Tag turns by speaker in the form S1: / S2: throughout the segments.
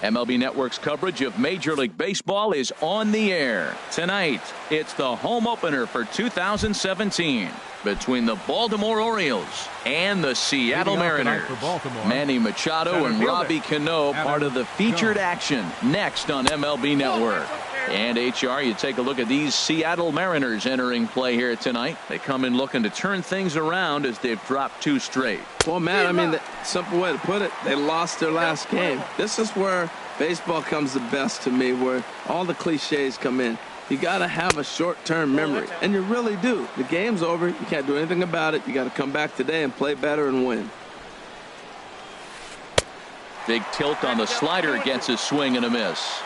S1: MLB Network's coverage of Major League Baseball is on the air. Tonight, it's the home opener for 2017 between the Baltimore Orioles and the Seattle Mariners. Manny Machado and Robbie Cano part of the featured action next on MLB Network. And HR, you take a look at these Seattle Mariners entering play here tonight. They come in looking to turn things around as they've dropped 2 straight.
S2: Well, Matt, I mean, the simple way to put it, they lost their last game. This is where baseball comes the best to me, where all the cliches come in. You got to have a short-term memory, and you really do. The game's over. You can't do anything about it. You got to come back today and play better and win.
S1: Big tilt on the slider, gets a swing and a miss.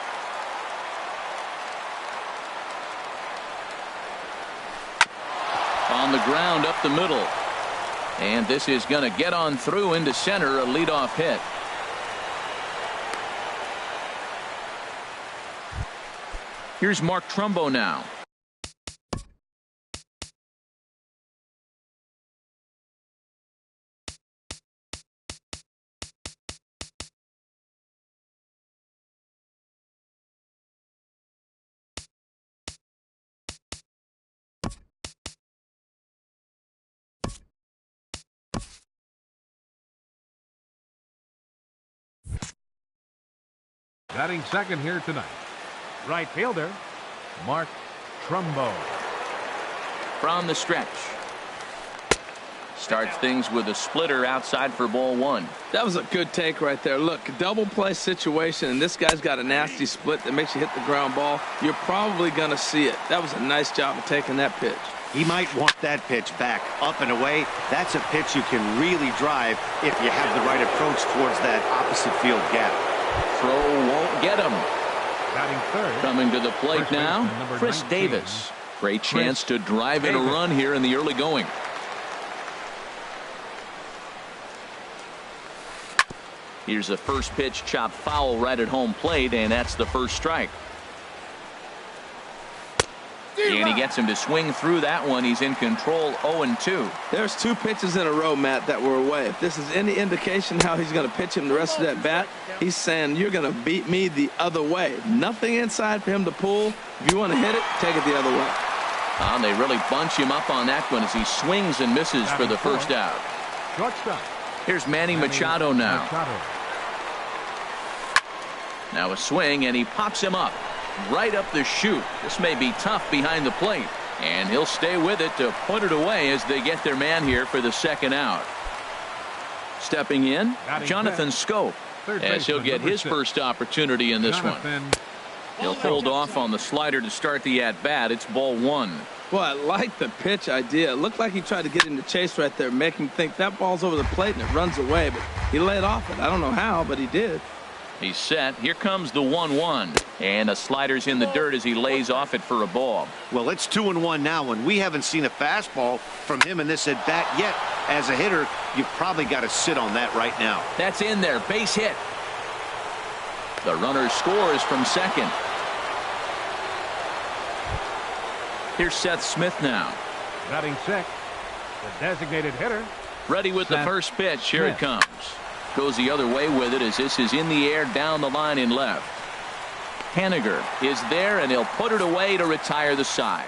S1: On the ground up the middle. And this is going to get on through into center, a leadoff hit. Here's Mark Trumbo now.
S3: Batting second here tonight, right fielder Mark Trumbo.
S1: From the stretch. Starts things with a splitter outside for ball 1.
S2: That was a good take right there. Look, double play situation, and this guy's got a nasty split that makes you hit the ground ball. You're probably going to see it. That was a nice job of taking that pitch.
S4: He might want that pitch back, up and away. That's a pitch you can really drive if you have the right approach towards that opposite field gap.
S1: Throw won't get him.
S3: Batting third.
S1: Coming to the plate now, Chris
S3: 19.
S1: Davis. Great chance to drive in a run here in the early going. Here's a first pitch chopped foul right at home plate, and that's the first strike. And he gets him to swing through that one. He's in control, 0-2.
S2: There's 2 pitches in a row, Matt, that were away. If this is any indication how he's going to pitch him the rest of that bat, he's saying you're going to beat me the other way. Nothing inside for him to pull. If you want to hit it, take it the other way.
S1: They really bunch him up on that one as he swings and misses for the first out.
S3: Shortstop.
S1: Here's Manny Machado now. Now a swing, and he pops him up. Right up the chute. This may be tough behind the plate, and he'll stay with it to put it away as they get their man here for the second out. Stepping in, Jonathan Schoop, as he'll get his first opportunity in this one. He'll hold off on the slider to start the at-bat. It's ball 1.
S2: Well, I like the pitch idea. It looked like he tried to get him to chase right there, make him think that ball's over the plate and it runs away, but he laid off it. I don't know how, but he did.
S1: He's set. Here comes the 1-1. And a slider's in the dirt as he lays off it for a ball.
S4: Well, it's 2-1 now, and we haven't seen a fastball from him in this at bat yet. As a hitter, you've probably got to sit on that right now.
S1: That's in there. Base hit. The runner scores from second. Here's Seth Smith now.
S3: Batting sixth, the designated hitter.
S1: Ready with the first pitch. Here it comes. Goes the other way with it as this is in the air down the line in left. Haniger is there, and he'll put it away to retire the side.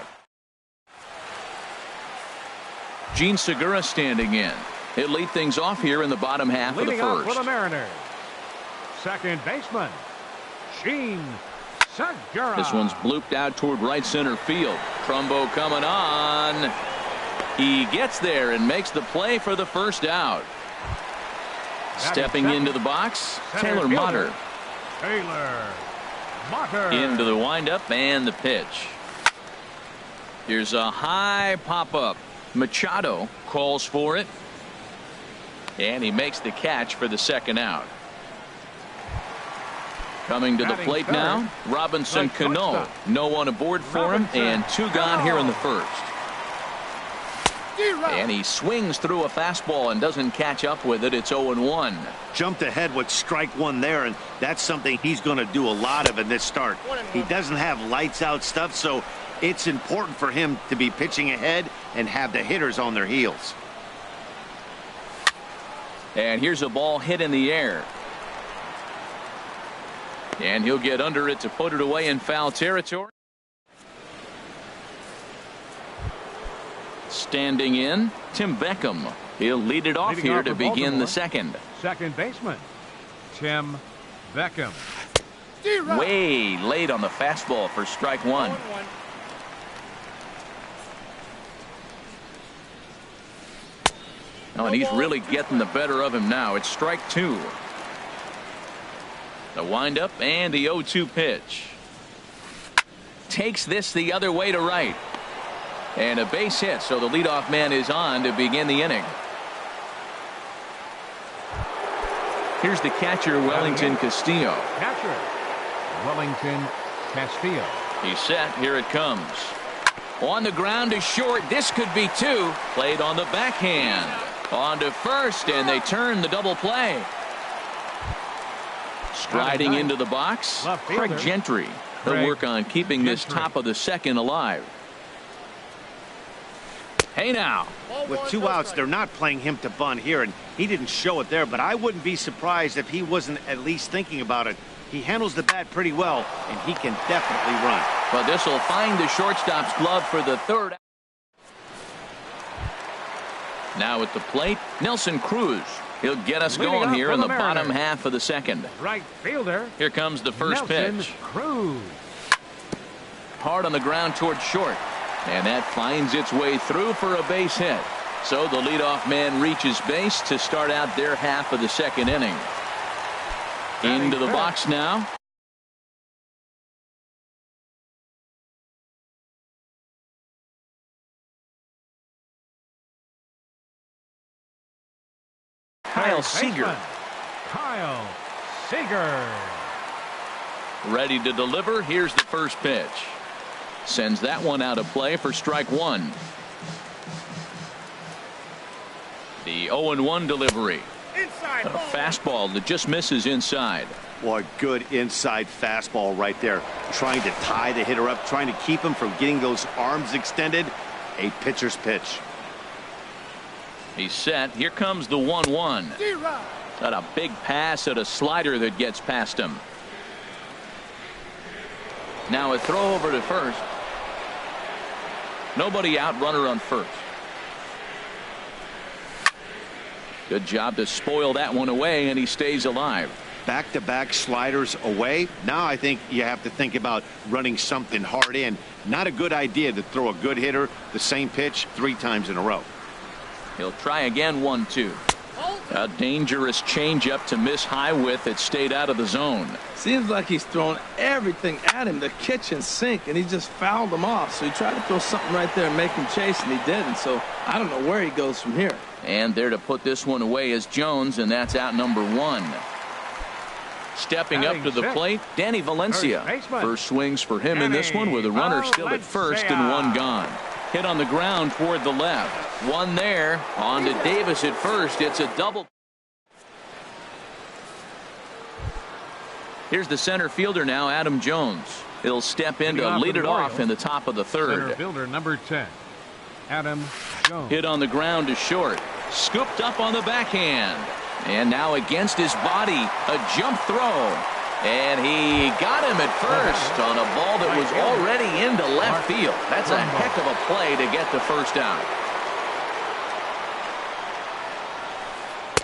S1: Gene Segura standing in. He'll lead things off here in the bottom half of the first.
S3: For the Mariners, second baseman Gene Segura.
S1: This one's blooped out toward right center field. Trumbo coming on. He gets there and makes the play for the first out. Stepping into the box, Taylor Motter. Into the windup and the pitch. Here's a high pop-up. Machado calls for it. And he makes the catch for the second out. Coming to the plate now, Robinson Cano. No one aboard for him, and 2 gone here in the first. And he swings through a fastball and doesn't catch up with it. It's 0-1.
S4: Jumped ahead with strike 1 there, and that's something he's going to do a lot of in this start. He doesn't have lights out stuff, so it's important for him to be pitching ahead and have the hitters on their heels.
S1: And here's a ball hit in the air. And he'll get under it to put it away in foul territory. Standing in, Tim Beckham. He'll lead it off here to begin the second.
S3: Second baseman, Tim Beckham.
S1: Way late on the fastball for strike one. Oh, and he's really getting the better of him now. It's strike two. The windup and the 0-2 pitch. Takes this the other way to right. And a base hit, so the leadoff man is on to begin the inning. Here's the catcher, Wellington Castillo.
S3: Catcher, Wellington Castillo.
S1: He's set. Here it comes. On the ground to short. This could be two. Played on the backhand. On to first, and they turn the double play. Striding into the box, Craig Gentry. He'll work on keeping this top of the second alive. Hey now.
S4: With 2 outs, they're not playing him to bunt here, and he didn't show it there, but I wouldn't be surprised if he wasn't at least thinking about it. He handles the bat pretty well, and he can definitely run.
S1: But this will find the shortstop's glove for the third. Now at the plate, Nelson Cruz. He'll get us going here in the bottom half of the second.
S3: Right fielder.
S1: Here comes the first pitch.
S3: Cruz.
S1: Hard on the ground towards short. And that finds its way through for a base hit. So the leadoff man reaches base to start out their half of the second inning. Into the box now. Kyle Seager.
S3: Kyle Seager.
S1: Ready to deliver. Here's the first pitch. Sends that one out of play for strike one. The 0-1 delivery. A fastball that just misses inside.
S4: Boy, good inside fastball right there. Trying to tie the hitter up, trying to keep him from getting those arms extended. A pitcher's pitch.
S1: He's set. Here comes the 1-1. Got a big pass at a slider that gets past him. Now a throw over to first. Nobody out, runner on first. Good job to spoil that one away, and he stays alive.
S4: Back-to-back sliders away. Now I think you have to think about running something hard in. Not a good idea to throw a good hitter the same pitch 3 times in a row.
S1: He'll try again. 1-2. A dangerous changeup to miss high with. It stayed out of the zone.
S2: Seems like he's thrown everything at him, the kitchen sink, and he just fouled him off. So he tried to throw something right there and make him chase, and he didn't. So I don't know where he goes from here.
S1: And there to put this one away is Jones, and that's out number 1. Stepping up to the plate, Danny Valencia. First swings for him in this one with a runner still at first and 1 gone. Hit on the ground toward the left. 1 there. On to Davis at first. It's a double. Here's the center fielder now, Adam Jones. He'll step in to lead it off in the top of the third.
S3: Center fielder number 10, Adam Jones.
S1: Hit on the ground to short. Scooped up on the backhand. And now against his body, a jump throw. And he got him at first on a ball that was already into left field. That's a heck of a play to get the first out.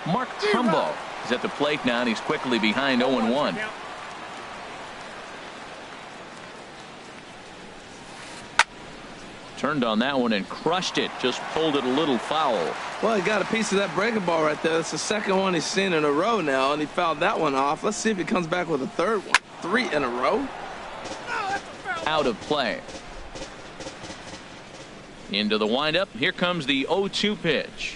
S1: Mark Trumbo is at the plate now, and he's quickly behind 0-1. Turned on that one and crushed it. Just pulled it a little foul.
S2: Well, he got a piece of that breaking ball right there. That's the second one he's seen in a row now, and he fouled that one off. Let's see if he comes back with a third one. 3 in a row.
S1: Out of play. Into the windup. Here comes the 0-2 pitch.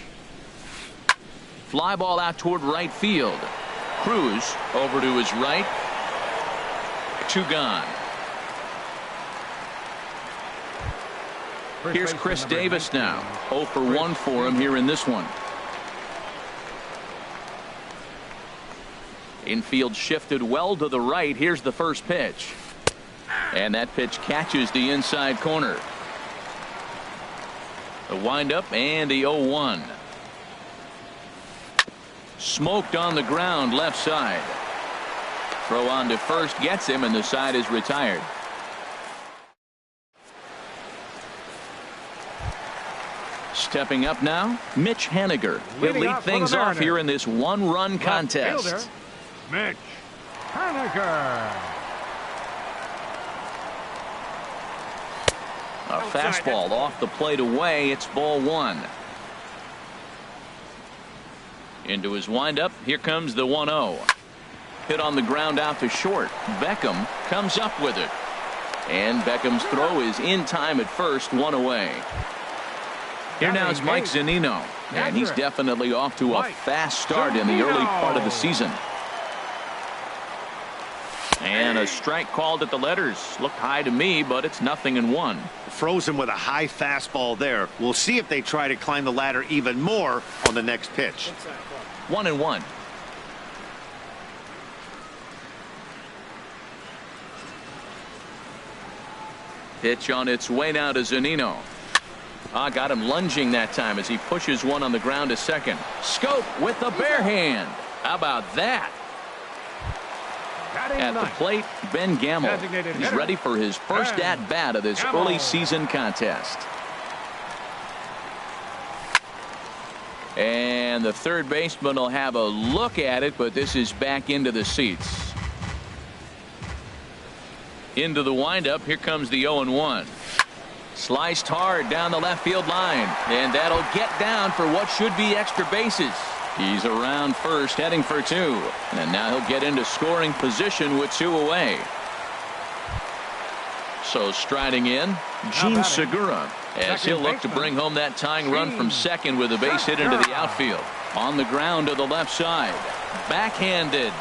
S1: Fly ball out toward right field. Cruz over to his right. 2 gone. Here's Chris Davis now. 0 for 1 for him here in this one. Infield shifted well to the right. Here's the first pitch. And that pitch catches the inside corner. The windup and the 0-1. Smoked on the ground left side. Throw on to first gets him, and the side is retired. Stepping up now, Mitch Haniger. He'll lead things off here in this one-run contest.
S3: Mitch Haniger.
S1: A fastball off the plate away. It's ball one. Into his windup. Here comes the 1-0. Hit on the ground out to short. Beckham comes up with it. And Beckham's throw is in time at first, one away. Here now is Mike Zunino. And he's definitely off to a fast start in the early part of the season. And a strike called at the letters. Looked high to me, but it's 0-1.
S4: Frozen with a high fastball there. We'll see if they try to climb the ladder even more on the next pitch.
S1: 1-1. Pitch on its way now to Zunino. Got him lunging that time as he pushes one on the ground to second. Scope with the bare hand. How about that? At the plate, Ben Gamel. He's ready for his first at-bat of this early season contest. And the third baseman will have a look at it, but this is back into the seats. Into the windup. Here comes the 0-1. Sliced hard down the left field line, and that'll get down for what should be extra bases. He's around first, heading for two, and now he'll get into scoring position with two away. So striding in, Gene Segura, as he'll look to bring home that tying run from second with a base hit into the outfield. On the ground to the left side, backhanded,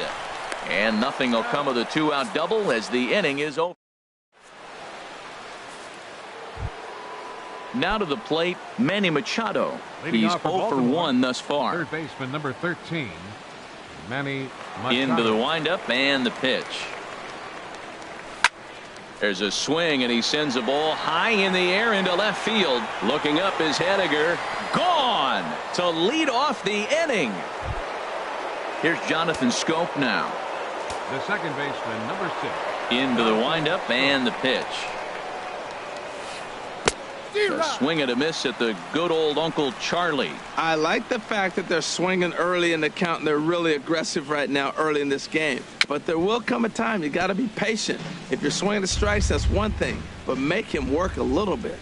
S1: and nothing will come of the two-out double as the inning is over. Now to the plate, Manny Machado. He's 0 for 1 thus far.
S3: Third baseman number 13, Manny Machado.
S1: Into the windup and the pitch. There's a swing, and he sends a ball high in the air into left field. Looking up is Haniger. Gone to lead off the inning. Here's Jonathan Scope now.
S3: The second baseman number 6.
S1: Into the windup and the pitch. A swing and a miss at the good old Uncle Charlie.
S2: I like the fact that they're swinging early in the count, and they're really aggressive right now early in this game. But there will come a time you got to be patient. If you're swinging the strikes, that's one thing, but make him work a little bit.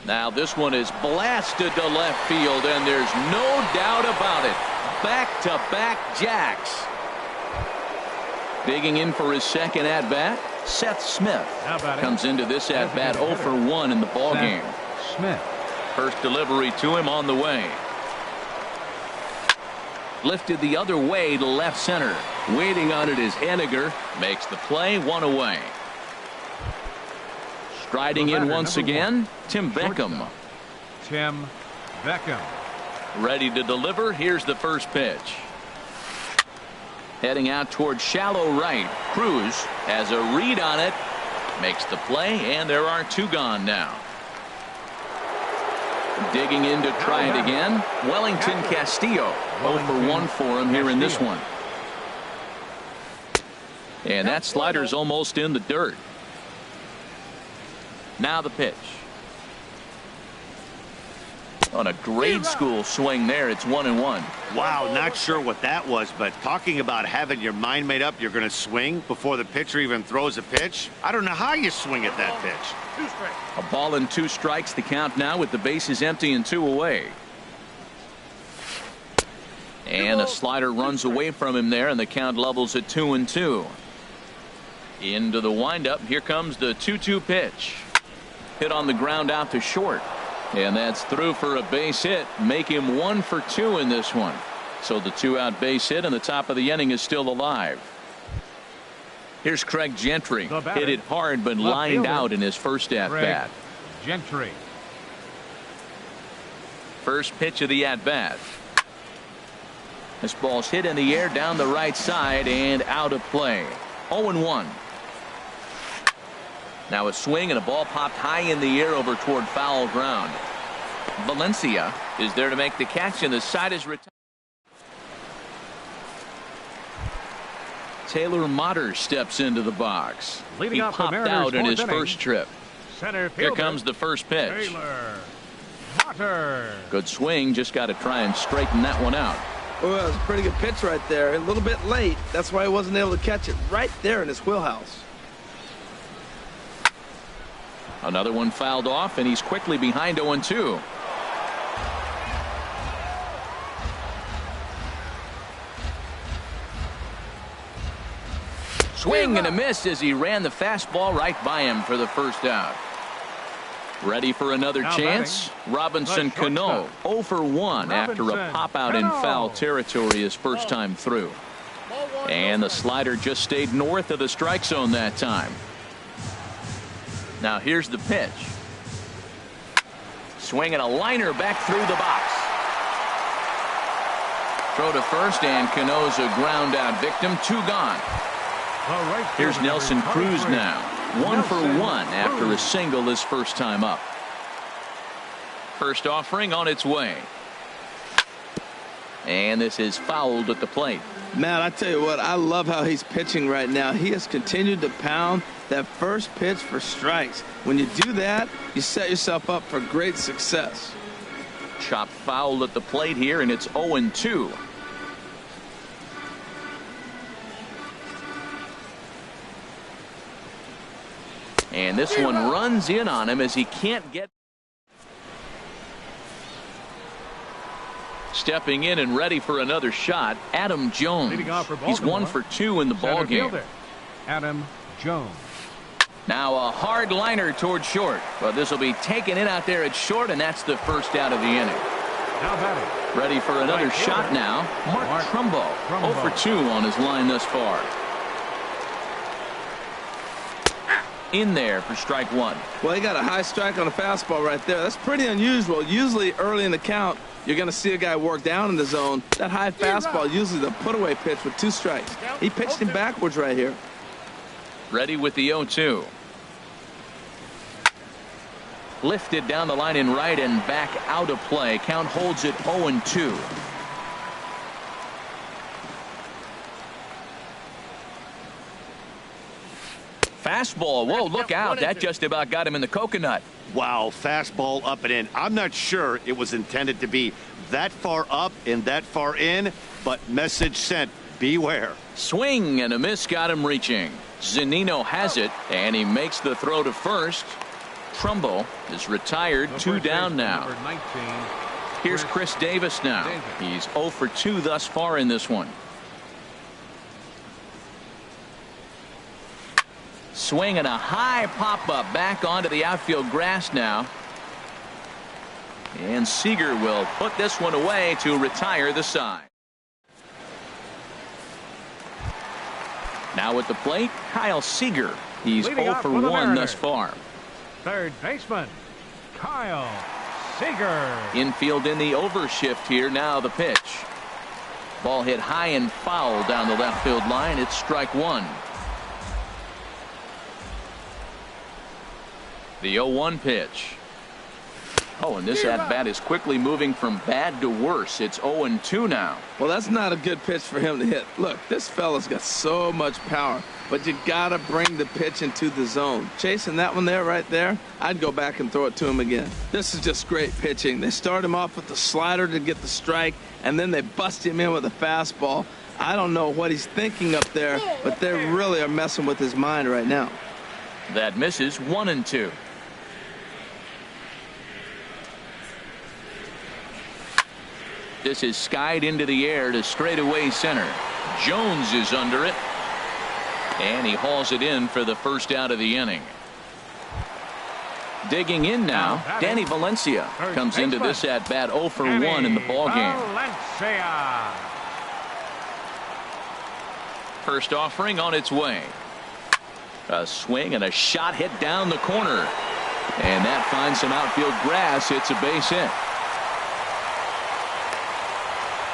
S1: Now this one is blasted to left field, and there's no doubt about it. Back-to-back jacks. Digging in for his second at-bat, Seth Smith comes into this at-bat 0 for 1 in the ballgame.
S3: Smith.
S1: First delivery to him on the way. Lifted the other way to left center. Waiting on it is Haniger. Makes the play, one away. Striding in once again, Tim Beckham.
S3: Tim Beckham.
S1: Ready to deliver. Here's the first pitch. Heading out towards shallow right. Cruz has a read on it. Makes the play, and there are two gone now. Digging in to try it again. Wellington Castillo. 0 for 1 for him here in this one. And that slider's almost in the dirt. Now the pitch. On a grade school swing there, it's 1-1.
S4: Wow, not sure what that was, but talking about having your mind made up you're going to swing before the pitcher even throws a pitch. I don't know how you swing at that pitch.
S1: A ball and 2 strikes, the count now with the bases empty and 2 away. And a slider runs away from him there, and the count levels at 2-2. Into the windup. Here comes the 2-2 pitch. Hit on the ground out to short. And that's through for a base hit. Make him 1 for 2 in this one. So the 2-out base hit, and the top of the inning is still alive. Here's Craig Gentry. Hit it hard, but lined out in his first at-bat.
S3: Gentry.
S1: First pitch of the at-bat. This ball's hit in the air down the right side and out of play. 0-1. Now a swing, and a ball popped high in the air over toward foul ground. Valencia is there to make the catch, and the side is retired. Taylor Motter steps into the box.
S3: Leading
S1: He
S3: off the
S1: popped
S3: Mariners'
S1: out in his
S3: fourth inning.
S1: first trip.
S3: Center
S1: Here
S3: fielder,
S1: comes the first pitch.
S3: Taylor Motter.
S1: Good swing. Just got to try and straighten that one out.
S2: Oh, that was a pretty good pitch right there. A little bit late. That's why he wasn't able to catch it right there in his wheelhouse.
S1: Another one fouled off, and he's quickly behind 0-2. Swing and a miss as he ran the fastball right by him for the first out. Ready for another
S3: Now
S1: chance? Robinson
S3: the
S1: Cano,
S3: shortstop.
S1: 0 for 1 after a
S3: Robinson
S1: pop-out in
S3: Cano.
S1: foul territory his first time through. And the slider just stayed north of the strike zone that time. Now here's the pitch. Swinging a liner back through the box. Throw to first, and Cano's a ground out victim. 2 gone. Here's Nelson Cruz now. 1 for 1 after a single his first time up. First offering on its way. And this is fouled at the plate.
S2: Matt, I tell you what, I love how he's pitching right now. He has continued to pound that first pitch for strikes. When you do that, you set yourself up for great success.
S1: Chop fouled at the plate here, and it's 0-2. And this one runs in on him as he can't get. Stepping in and ready for another shot, Adam Jones.
S3: Leading off for
S1: He's 1
S3: Baltimore,
S1: for 2 in the
S3: Center
S1: ball game.
S3: fielder, Adam Jones.
S1: Now a hard liner toward short, but this will be taken in out there at short, and that's the first out of the inning.
S3: Now batting,
S1: Ready for another
S3: right
S1: shot
S3: fielder,
S1: now. Mark Trumbo, 0 for 2 on his line thus far. In there for strike 1.
S2: Well, he got a high strike on a fastball right there. That's pretty unusual. Usually early in the count, you're going to see a guy work down in the zone. That high fastball, usually the put-away pitch with 2 strikes. He pitched him backwards right here.
S1: Ready with the 0-2. Lifted down the line in right and back out of play. Count holds it 0-2. Fastball. Whoa, look out. That just about got him in the coconut.
S4: Wow, fastball up and in. I'm not sure it was intended to be that far up and that far in, but message sent. Beware.
S1: Swing and a miss got him reaching. Zunino has it, and he makes the throw to first. Trumbo is retired. 2 down now.
S3: Number 19.
S1: Here's Chris Davis now. He's 0 for 2 thus far in this one. Swinging a high pop-up back onto the outfield grass now. And Seager will put this one away to retire the side. Now at the plate, Kyle Seager. He's
S3: Leading
S1: 0
S3: off
S1: for
S3: for the
S1: 1
S3: Mariners.
S1: thus far.
S3: Third baseman, Kyle Seager.
S1: Infield in the overshift here. Now the pitch. Ball hit high and foul down the left field line. It's strike 1. The 0-1 pitch. Oh, and this at-bat is quickly moving from bad to worse. It's 0-2 now.
S2: Well, that's not a good pitch for him to hit. Look, this fella's got so much power, but you got to bring the pitch into the zone. Chasing that one there, right there, I'd go back and throw it to him again. This is just great pitching. They start him off with the slider to get the strike, and then they bust him in with a fastball. I don't know what he's thinking up there, but they really are messing with his mind right now.
S1: That misses. 1-2. This is skied into the air to straightaway center. Jones is under it. And he hauls it in for the first out of the inning. Digging in now, Danny Valencia comes into this at bat 0 for 1 in the ball game.
S3: Valencia.
S1: First offering on its way. A swing and a shot hit down the corner. And that finds some outfield grass. It's a base hit.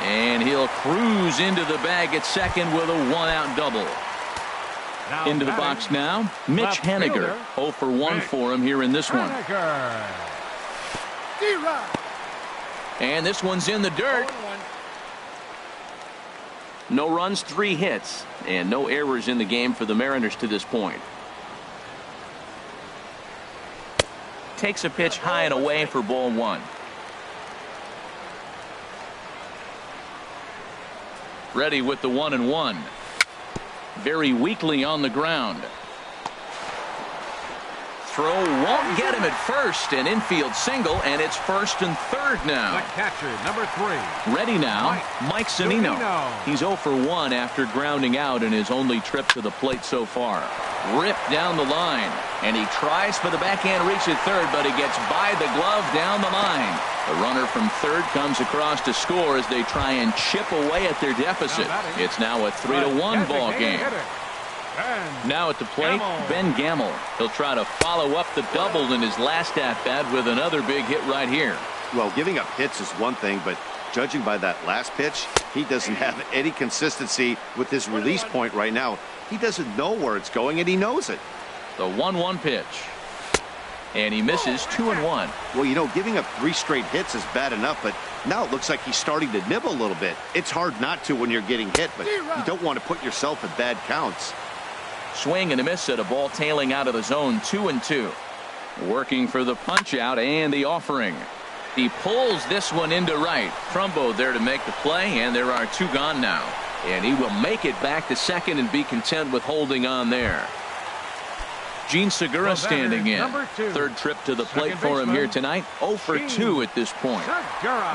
S1: And he'll cruise into the bag at second with a 1-out double.
S3: Now
S1: Into the
S3: batting,
S1: box now, Mitch
S3: left
S1: Haniger.
S3: fielder,
S1: 0 for 1
S3: Mitch
S1: for him here in this one.
S3: Haniger.
S1: And this one's in the dirt. No runs, 3 hits, and no errors in the game for the Mariners to this point. Takes a pitch high and away for ball 1. Ready with the 1-1. Very weakly on the ground. Throw won't get him at first. An infield single, and it's 1st and 3rd now.
S3: The catcher, number 3.
S1: Ready now, Mike Zunino. He's 0 for 1 after grounding out in his only trip to the plate so far. Ripped down the line, and he tries for the backhand reach at third, but he gets by the glove down the line. The runner from third comes across to score as they try and chip away at their deficit. It's now a 3-1 ball game. Now at the plate, Ben Gamel. He'll try to follow up the double in his last at-bat with another big hit right here.
S4: Well, giving up hits is one thing, but judging by that last pitch, he doesn't have any consistency with his release point right now. He doesn't know where it's going, and he knows it.
S1: The 1-1 pitch. And he misses 2-1.
S4: Well, you know, giving up 3 straight hits is bad enough, but now it looks like he's starting to nibble a little bit. It's hard not to when you're getting hit, but you don't want to put yourself in bad counts.
S1: Swing and a miss at a ball tailing out of the zone. 2-2. Working for the punch out and the offering. He pulls this one into right. Trumbo there to make the play, and there are 2 gone now. And he will make it back to second and be content with holding on there. Gene Segura standing in. 3rd trip to the plate for him here tonight. 0 for 2 at this point.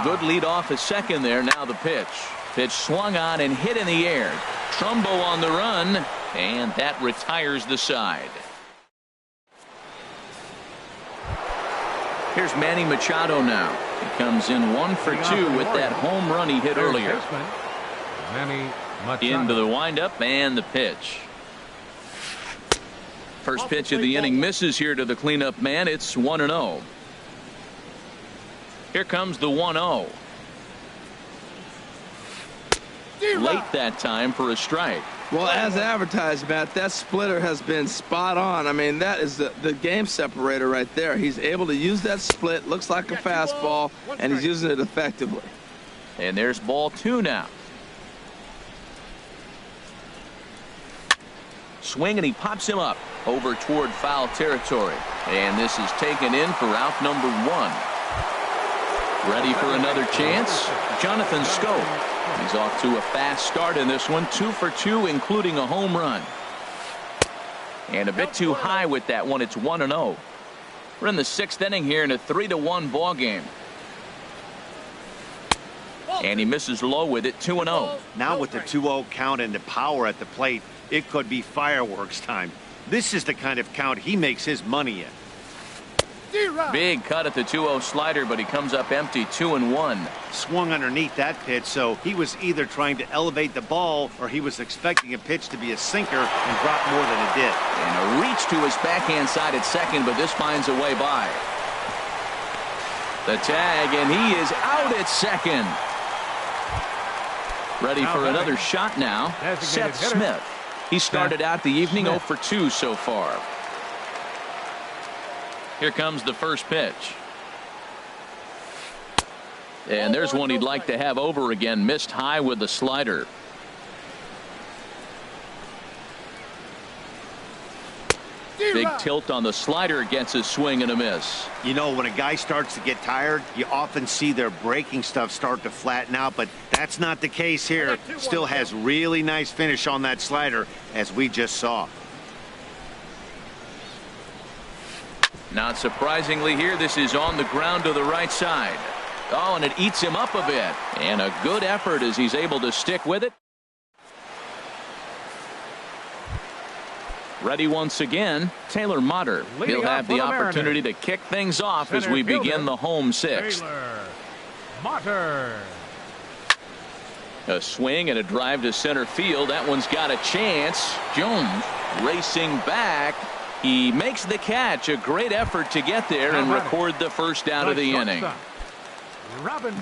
S1: Good lead off at second there. Now the pitch. Pitch swung on and hit in the air. Trumbo on the run, and that retires the side. Here's Manny Machado now. He comes in 1 for 2 with that home run he hit earlier. Into the windup and the pitch. First pitch of the inning misses here to the cleanup man. It's 1-0. Here comes the 1-0. Late that time for a strike.
S2: Well, as advertised, Matt, that splitter has been spot on. I mean, that is the game separator right there. He's able to use that split. Looks like a fastball, and he's using it effectively.
S1: And there's ball 2 now. Swing, and he pops him up over toward foul territory. And this is taken in for out number 1. Ready for another chance? Jonathan Schoop. He's off to a fast start in this one. 2 for 2, including a home run. And a bit too high with that one. It's 1-0. We're in the 6th inning here in a 3-1 ball game. And he misses low with it. 2-0.
S4: Now with the 2-0 count and the power at the plate, it could be fireworks time. This is the kind of count he makes his money in.
S1: Big cut at the 2-0 slider, but he comes up empty. 2-1.
S4: Swung underneath that pitch, so he was either trying to elevate the ball or he was expecting a pitch to be a sinker and drop more than it did.
S1: And a reach to his backhand side at second, but this finds a way by. The tag, and he is out at second. Ready for another shot now. Seth Smith. He started out the evening 0 for 2 so far. Here comes the first pitch. And there's one he'd like to have over again. Missed high with the slider. Big tilt on the slider, gets a swing and a miss.
S4: You know, when a guy starts to get tired, you often see their breaking stuff start to flatten out, but that's not the case here. Still has really nice finish on that slider, as we just saw.
S1: Not surprisingly here, this is on the ground to the right side. Oh, and it eats him up a bit. And a good effort as he's able to stick with it. Ready once again, Taylor Motter. He'll have the opportunity to kick things off as we begin the home 6th.
S3: Motter.
S1: A swing and a drive to center field. That one's got a chance. Jones racing back. He makes the catch. A great effort to get there and record the first out of the inning.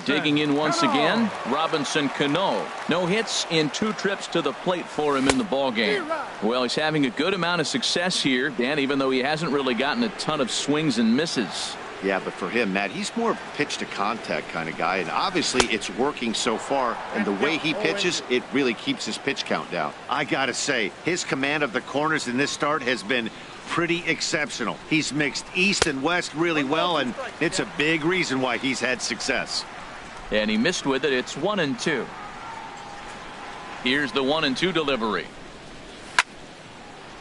S1: Digging in once again, Robinson Cano. No hits in 2 trips to the plate for him in the ball game. Well, he's having a good amount of success here, Dan, even though he hasn't really gotten a ton of swings and misses.
S4: Yeah, but for him, Matt, he's more of a pitch to contact kind of guy, and obviously it's working so far, and the way he pitches, it really keeps his pitch count down. I gotta say, his command of the corners in this start has been pretty exceptional. He's mixed east and west really well, and it's a big reason why he's had success.
S1: And he missed with it. It's 1-2. Here's the 1-2 delivery.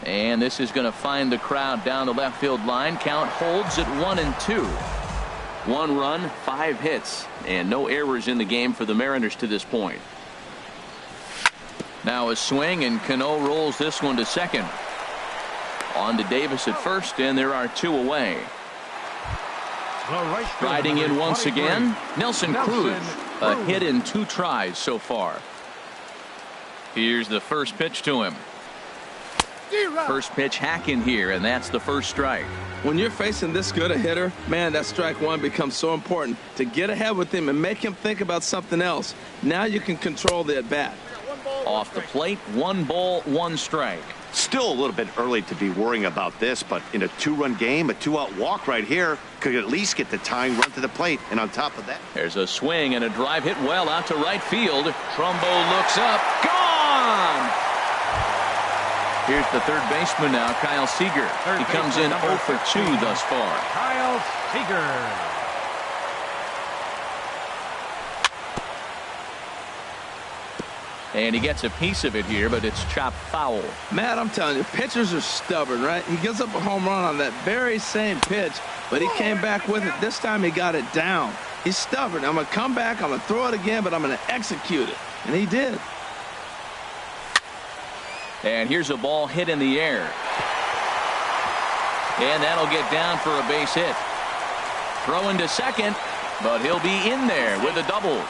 S1: And this is going to find the crowd down the left field line. Count holds at 1-2. 1 run, 5 hits, and no errors in the game for the Mariners to this point. Now a swing, and Cano rolls this one to second. On to Davis at first, and there are 2 away. Riding in once again, Nelson Cruz. A hit in 2 tries so far. Here's the first pitch to him. First pitch hack in here, and that's the first strike.
S2: When you're facing this good a hitter, man, that strike one becomes so important to get ahead with him and make him think about something else. Now you can control the at-bat.
S1: Off the plate, 1 ball, 1 strike.
S4: Still a little bit early to be worrying about this, but in a 2-run game, a 2-out walk right here could at least get the tying run to the plate. And on top of that,
S1: there's a swing and a drive hit well out to right field. Trumbo looks up. Gone! Here's the third baseman now, Kyle Seager. He comes in 0 for 2 thus far.
S3: Kyle Seager.
S1: And he gets a piece of it here, but it's chopped foul.
S2: Matt, I'm telling you, pitchers are stubborn, right? He gives up a home run on that very same pitch, but he came back with it. This time he got it down. He's stubborn. I'm going to come back, I'm going to throw it again, but I'm going to execute it. And he did.
S1: And here's a ball hit in the air. And that'll get down for a base hit. Throwing to second, but he'll be in there with a double.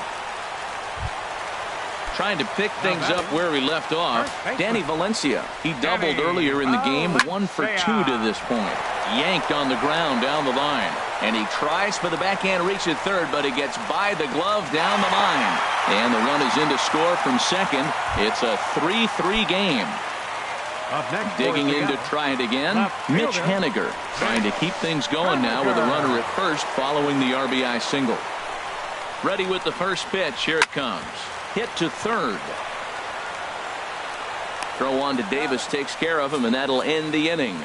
S1: Trying to pick things up where he left off. Danny Valencia. He doubled earlier in the game. 1 for 2 to this point. Yanked on the ground down the line. And he tries for the backhand reach at third, but it gets by the glove down the line. And the run is in to score from second. It's a 3-3 game. Digging in to try it again, Mitch Haniger. Trying to keep things going now with a runner at first following the RBI single. Ready with the first pitch. Here it comes. Hit to third. Throw on to Davis takes care of him, and that'll end the inning.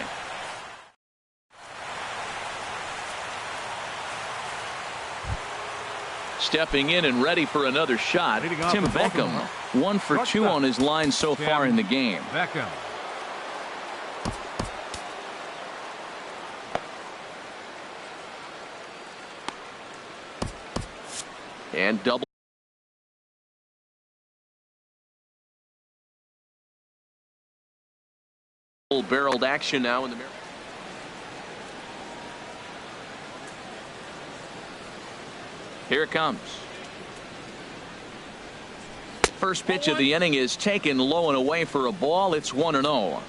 S1: Stepping in and ready for another shot, Tim Beckham. 1 for 2 on his line so far in the game.
S3: Beckham.
S1: And double. Barreled action now in the mirror. Here it comes. First pitch of the inning is taken low and away for a ball. It's 1-0.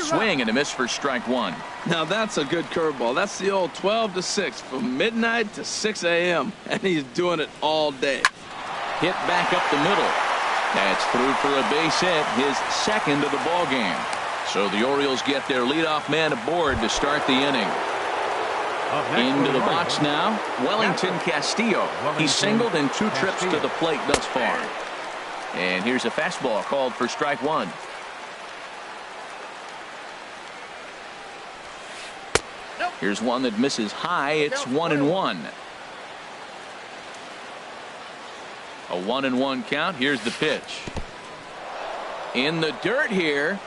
S1: Swing and a miss for strike 1.
S2: Now that's a good curveball. That's the old 12 to 6 from midnight to 6 a.m. and he's doing it all day.
S1: Hit back up the middle. That's through for a base hit, his second of the ball game. So the Orioles get their leadoff man aboard to start the inning. Into the box now, Wellington Castillo. He singled in 2 trips to the plate thus far. And here's a fastball called for strike 1. Here's one that misses high. It's 1-1. A 1-1 count. Here's the pitch. In the dirt here.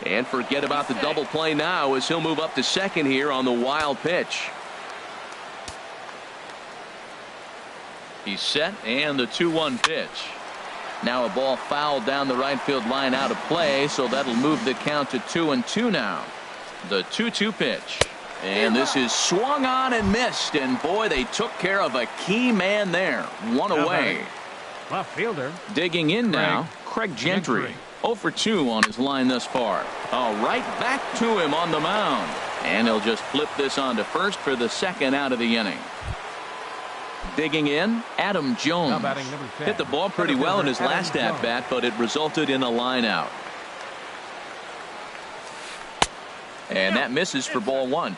S1: And forget about the double play now as he'll move up to second here on the wild pitch. He's set, and the 2-1 pitch. Now a ball fouled down the right field line out of play, so that'll move the count to 2-2 now. The 2-2 pitch. And this is swung on and missed, and boy, they took care of a key man there. 1 away.
S3: Left fielder.
S1: Digging in now, Craig Gentry. 0 for 2 on his line thus far. Right back to him on the mound. And he'll just flip this on to first for the second out of the inning. Digging in, Adam Jones. Hit the ball pretty well in his last at-bat, but it resulted in a line out. And that misses for ball one.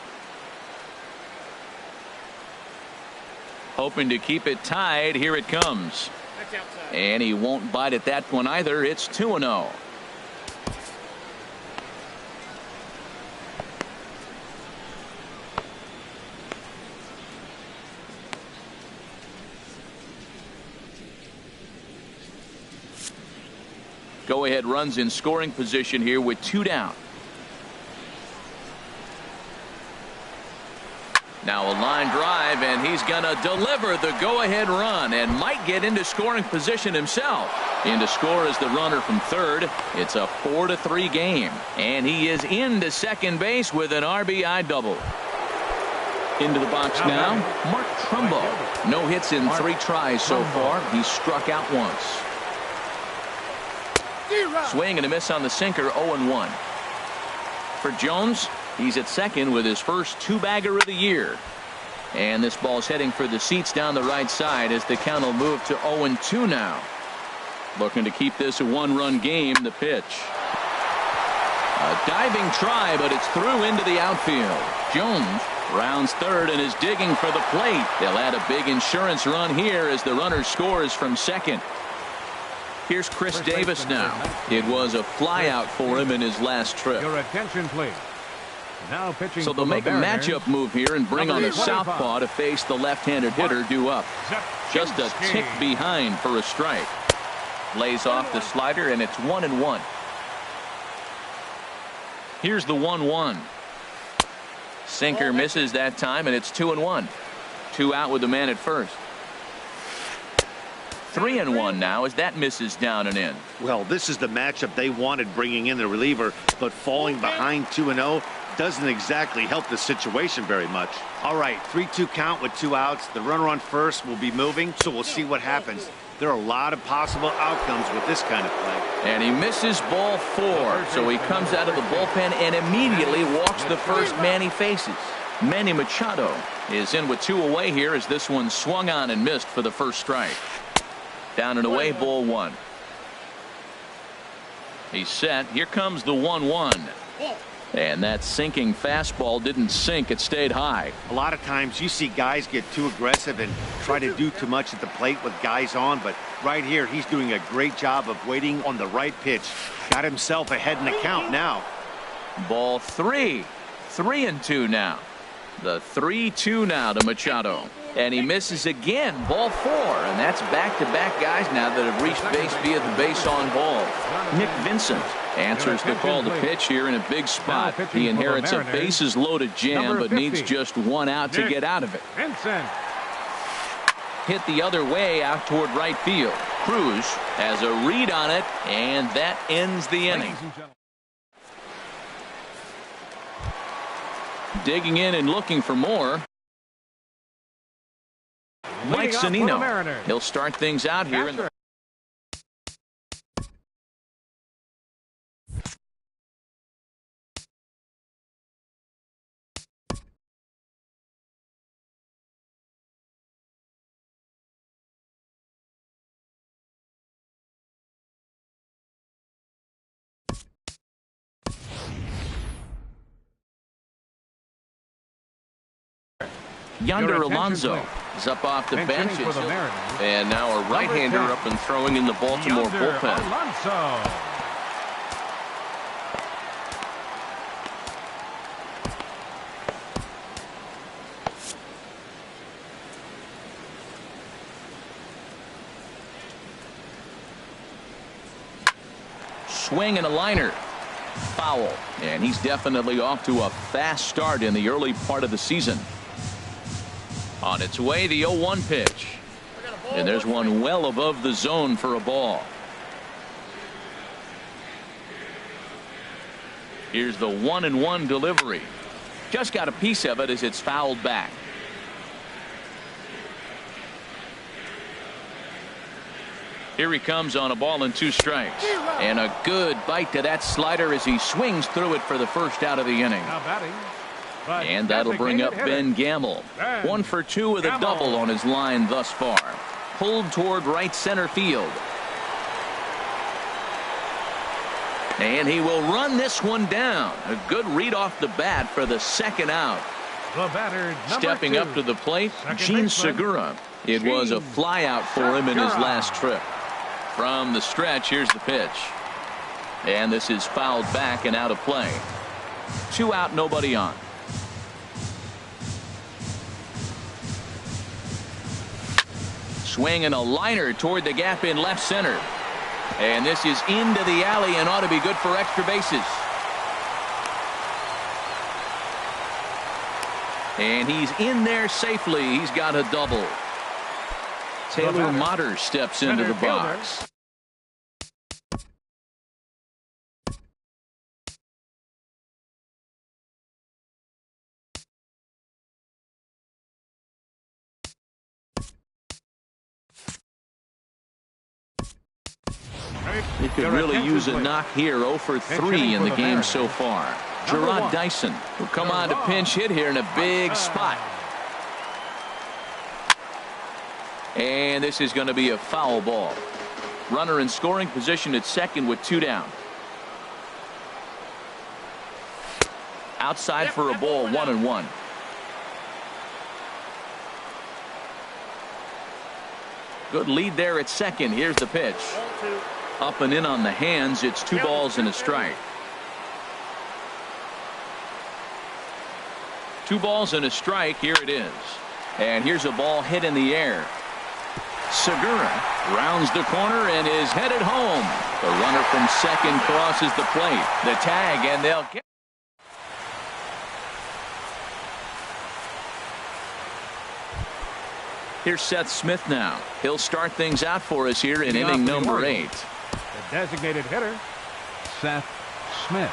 S1: Hoping to keep it tied. Here it comes. And he won't bite at that one either. It's 2-0. Go-ahead runs in scoring position here with 2 down. Now a line drive, and he's going to deliver the go-ahead run and might get into scoring position himself. In to score is the runner from third. It's a 4-3 game, and he is into second base with an RBI double. Into the box now, Mark Trumbo. No hits in 3 tries so far. He's struck out once. Swing and a miss on the sinker, 0-1. For Jones, he's at second with his first 2-bagger of the year. And this ball's heading for the seats down the right side as the count will move to 0-2 now. Looking to keep this a 1-run game. The pitch. A diving try, but it's through into the outfield. Jones rounds third and is digging for the plate. They'll add a big insurance run here as the runner scores from second. Here's Chris Davis now. It was a flyout for him in his last trip.
S3: Your attention, please. Now pitching.
S1: So they'll make a matchup move here and bring on a southpaw to face the left-handed hitter due up. Just a tick behind for a strike. Lays off the slider, and it's 1-1. Here's the 1-1. Sinker misses that time, and it's 2-1. 2 out with the man at first. 3-1 now as that misses down and in.
S4: Well, this is the matchup they wanted, bringing in the reliever, but falling behind 2-0 doesn't exactly help the situation very much. All right, 3-2 count with 2 outs. The runner on first will be moving, so we'll see what happens. There are a lot of possible outcomes with this kind of play.
S1: And he misses ball 4, so he comes out of the bullpen and immediately walks the first man he faces. Manny Machado is in with 2 away here as this one swung on and missed for the first strike. Down and away, ball 1. He's set. Here comes the 1-1. And that sinking fastball didn't sink. It stayed high.
S4: A lot of times you see guys get too aggressive and try to do too much at the plate with guys on, but right here he's doing a great job of waiting on the right pitch. Got himself ahead in the count now.
S1: Ball 3. 3-2 now. The 3-2 now to Machado. And he misses again. Ball 4. And that's back-to-back guys now that have reached base via the base on ball. Nick Vincent answers the call to pitch here in a big spot. He inherits a bases loaded jam, but needs just 1 out to get out of it.
S3: Vincent.
S1: Hit the other way out toward right field. Cruz has a read on it, and that ends the inning. Digging in and looking for more. Mike Zunino. He'll start things out here in the Yonder Alonso is up off the bench. And now a right-hander up and throwing in the Baltimore bullpen.
S3: Alonso.
S1: Swing and a liner. Foul. And he's definitely off to a fast start in the early part of the season. On its way, the 0-1 pitch. And there's one well above the zone for a ball. Here's the 1-1 delivery. Just got a piece of it as it's fouled back. Here he comes on a ball and 2 strikes. And a good bite to that slider as he swings through it for the first out of the inning. And that'll bring up Ben Gamble. 1 for 2 with a double on his line thus far. Pulled toward right center field. And he will run this one down. A good read off the bat for the second out.
S3: The batter,
S1: Stepping
S3: 2.
S1: up to the plate,
S3: Second
S1: Gene
S3: baseman,
S1: Segura. It was a fly out for him in his
S3: Segura.
S1: last trip. From the stretch, here's the pitch. And this is fouled back and out of play. 2 out, nobody on. Swing and a liner toward the gap in left center. And this is into the alley and ought to be good for extra bases. And he's in there safely. He's got a double. Taylor Motter steps into the box. He could really use a knock here. 0 for 3 in the game so far. Gerard Dyson will come on to pinch hit here in a big spot. And this is going to be a foul ball. Runner in scoring position at second with 2 down. Outside for a ball, 1-1. Good lead there at second. Here's the pitch. Up and in on the hands. It's 2 balls and a strike. 2 balls and a strike. Here it is. And here's a ball hit in the air. Segura rounds the corner and is headed home. The runner from second crosses the plate. The tag, and they'll get. Here's Seth Smith now. He'll start things out for us here in inning number 8.
S3: The designated hitter, Seth Smith.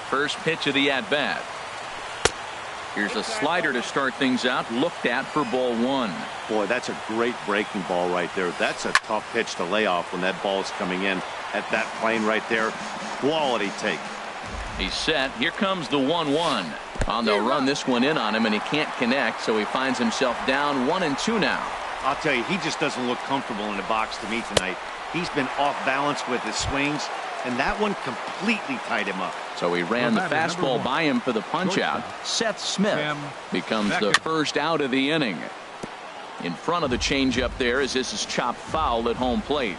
S1: First pitch of the at-bat. Here's a slider to start things out. Looked at for ball 1.
S4: Boy, that's a great breaking ball right there. That's a tough pitch to lay off when that ball's coming in at that plane right there. Quality take.
S1: He's set. Here comes the 1-1. They'll run this one in on him, and he can't connect, so he finds himself down 1-2 now.
S4: I'll tell you, he just doesn't look comfortable in the box to me tonight. He's been off balance with his swings, and that one completely tied him up.
S1: So he ran the fastball by him for the punch-out. Seth Smith becomes the first out of the inning. In front of the changeup there as this is chopped foul at home plate.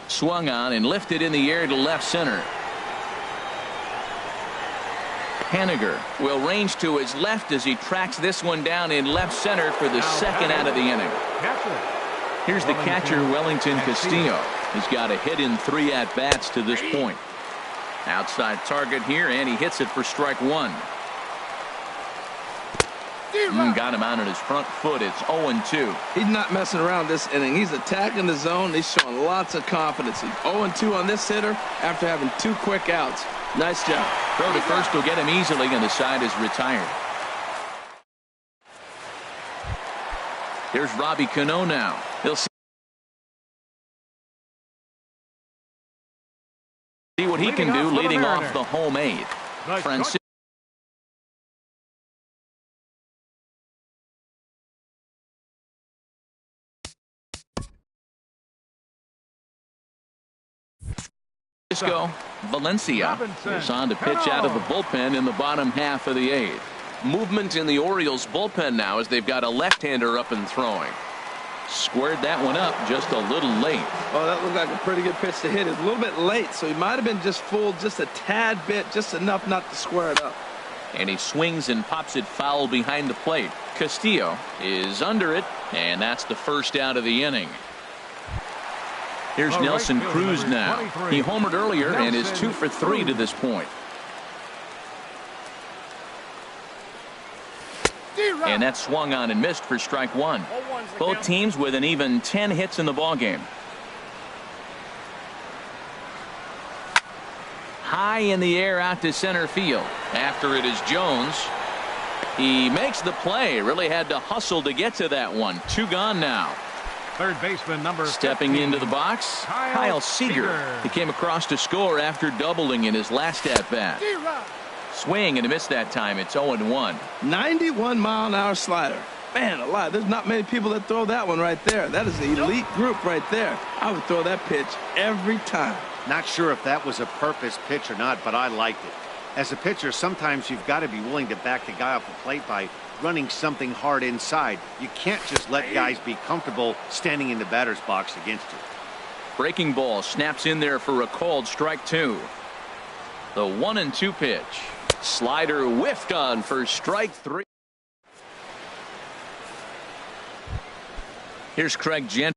S1: Swung on and lifted in the air to left center. Haniger will range to his left as he tracks this one down in left center for the second out of the inning. Here's the catcher, Wellington Castillo. He's got a hit in 3 at-bats to this point. Outside target here, and he hits it for strike 1. Got him out on his front foot. It's 0-2.
S2: He's not messing around this inning. He's attacking the zone. He's showing lots of confidence. He's 0-2 on this hitter after having 2 quick outs. Nice job.
S1: Throw to first will get him easily, and the side is retired. Here's Robbie Cano now. He'll see what he can do leading off the home 8th. Francisco Valencia is on to pitch out of the bullpen in the bottom half of the 8th. Movement in the Orioles bullpen now as they've got a left-hander up and throwing. Squared that one up just a little late.
S2: Oh, that looked like a pretty good pitch to hit. It's a little bit late, so he might have been just fooled just a tad bit, just enough not to square it up.
S1: And he swings and pops it foul behind the plate. Castillo is under it, and that's the first out of the inning. Here's
S3: All
S1: Nelson
S3: right,
S1: Cruz
S3: number
S1: now.
S3: 23.
S1: He homered earlier and is
S3: Nelson
S1: 2 for 3 to
S3: Cruz.
S1: this point. And that swung on and missed for strike one. Both teams with an even 10 hits in the ballgame. High in the air out to center field. After it is Jones. He makes the play. Really had to hustle to get to that one. 2 gone now.
S3: Third baseman number
S1: Stepping
S3: 15,
S1: into the box,
S3: Kyle
S1: Seager.
S3: Seager.
S1: He came across to score after doubling in his last at-bat. Swing and a miss that time. It's 0-1.
S2: 91-mile-an-hour slider. Man alive, there's not many people that throw that one right there. That is an elite group right there. I would throw that pitch every time.
S4: Not sure if that was a purpose pitch or not, but I liked it. As a pitcher, sometimes you've got to be willing to back the guy off the plate by running something hard inside. You can't just let guys be comfortable standing in the batter's box against you.
S1: Breaking ball snaps in there for a called strike 2. The 1-2 pitch. Slider whiffed on for strike 3. Here's Craig Gentry.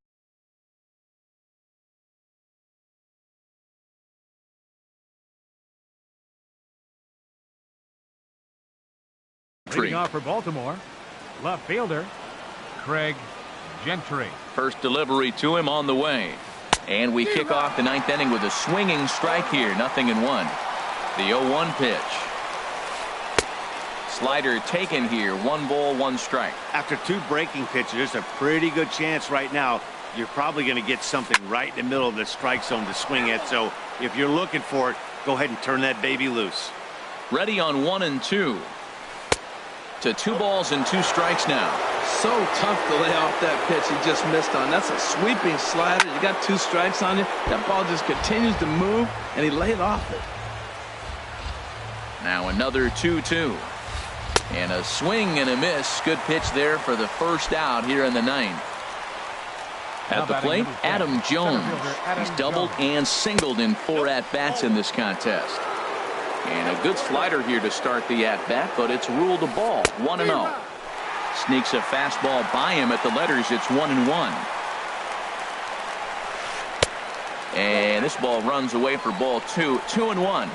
S3: Leading off for Baltimore, left fielder Craig Gentry.
S1: First delivery to him on the way. And we kick off the 9th inning with a swinging strike here. 0-1. The 0-1 pitch. Slider taken here. 1 ball, 1 strike.
S4: After 2 breaking pitches, there's a pretty good chance right now you're probably going to get something right in the middle of the strike zone to swing at. So if you're looking for it, go ahead and turn that baby loose.
S1: Ready on 1-2. To 2 balls and 2 strikes now.
S2: So tough to lay off that pitch he just missed on. That's a sweeping slider. You got 2 strikes on you. That ball just continues to move, and he laid off it.
S1: Now another 2-2. And a swing and a miss. Good pitch there for the first out here in the 9th. At the plate, Adam Jones. He's doubled and singled in 4 at-bats in this contest. And a good slider here to start the at-bat, but it's ruled a ball. 1-0. Sneaks a fastball by him at the letters. It's 1-1. And this ball runs away for ball 2. 2-1.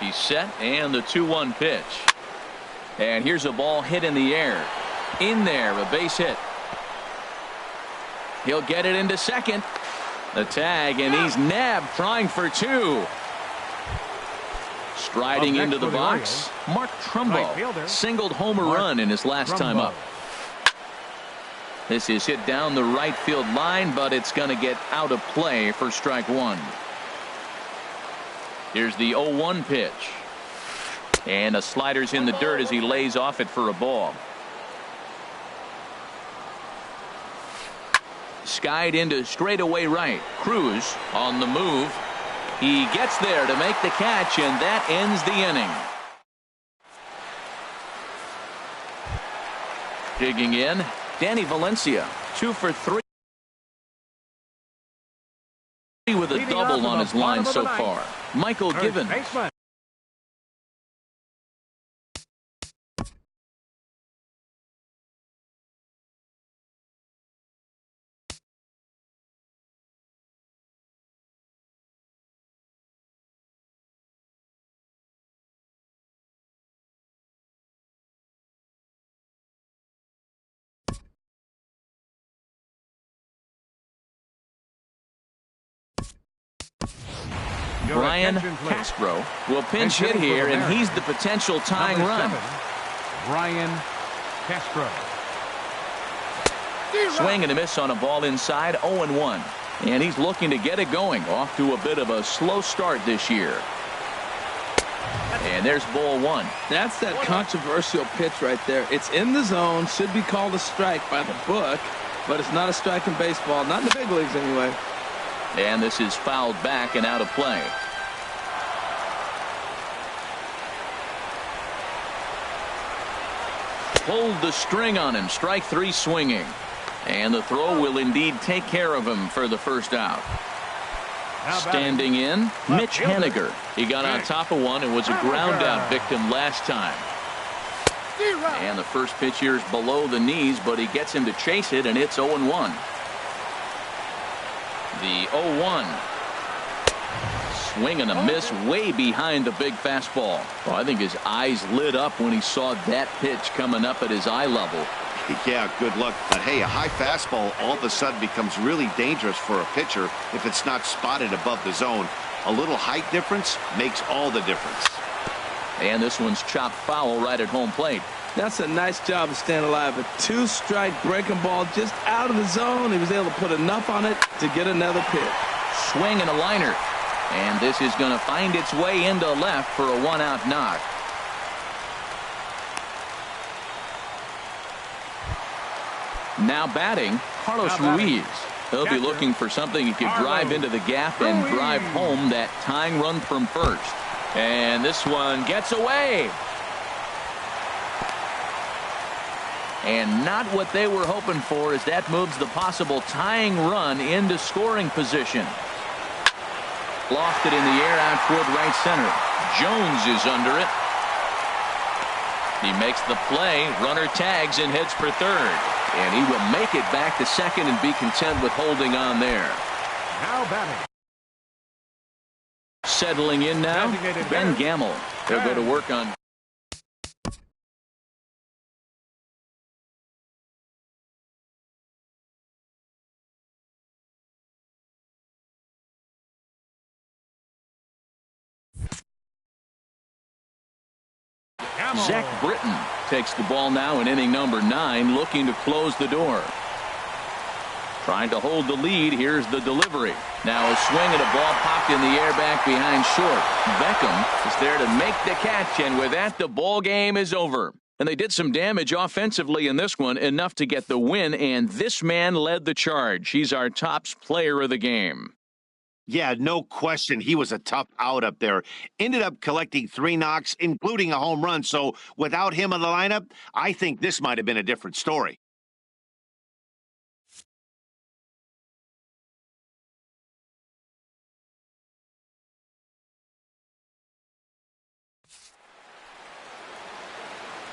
S1: He's set, and the 2-1 pitch. And here's a ball hit in the air. In there, a base hit. He'll get it into second. The tag, and he's nabbed, trying for 2. Striding into the box, Mark Trumbo singled home a run in his last time up. This is hit down the right field line, but it's going to get out of play for strike 1. Here's the 0-1 pitch. And a slider's in the dirt as he lays off it for a ball. Skied into straightaway right. Cruz on the move. He gets there to make the catch, and that ends the inning. Digging in, Danny Valencia, 2 for 3 with a double on his line so far. Michael Given. Brian Castro will pinch hit here, and he's the potential tying run.
S3: Brian Castro.
S1: Swing and a miss on a ball inside. 0-1. And he's looking to get it going. Off to a bit of a slow start this year. And there's ball 1.
S2: That's that controversial pitch right there. It's in the zone. Should be called a strike by the book, but it's not a strike in baseball. Not in the big leagues anyway.
S1: And this is fouled back and out of play. Pulled the string on him. Strike 3 swinging. And the throw will indeed take care of him for the first out. Standing in, Mitch Haniger. He got on top of one and was a ground out victim last time. And the first pitch here is below the knees, but he gets him to chase it, and it's 0-1. The 0-1. Swing and a miss way behind the big fastball. Well, I think his eyes lit up when he saw that pitch coming up at his eye level.
S4: Yeah, good luck. But hey, a high fastball all of a sudden becomes really dangerous for a pitcher if it's not spotted above the zone. A little height difference makes all the difference.
S1: And this one's chopped foul right at home plate.
S2: That's a nice job of staying alive. A two-strike breaking ball just out of the zone. He was able to put enough on it to get another pitch.
S1: Swing and a liner. And this is going to find its way into left for a one-out knock. Now batting, Carlos Ruiz. He'll be looking for something he could drive into the gap and drive home that tying run from first. And this one gets away. And not what they were hoping for, as that moves the possible tying run into scoring position. Lofted in the air out toward right center. Jones is under it. He makes the play. Runner tags and heads for third. And he will make it back to second and be content with holding on there.
S3: Now batting.
S1: Settling in now, Ben Gamel. He'll go to work on. Zach Britton takes the ball now in inning number 9, looking to close the door. Trying to hold the lead. Here's the delivery. Now a swing and a ball popped in the air back behind short. Beckham is there to make the catch, and with that, the ball game is over. And they did some damage offensively in this one, enough to get the win, and this man led the charge. He's our top player of the game.
S4: Yeah, no question. He was a tough out up there. Ended up collecting 3 knocks, including a home run. So without him in the lineup, I think this might have been a different story.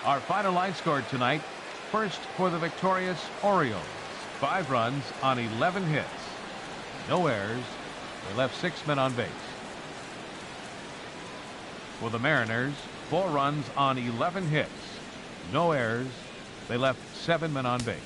S3: Our final line scored tonight. First for the victorious Orioles. 5 runs on 11 hits. No errors. They left 6 men on base. For the Mariners, 4 runs on 11 hits. No errors. They left 7 men on base.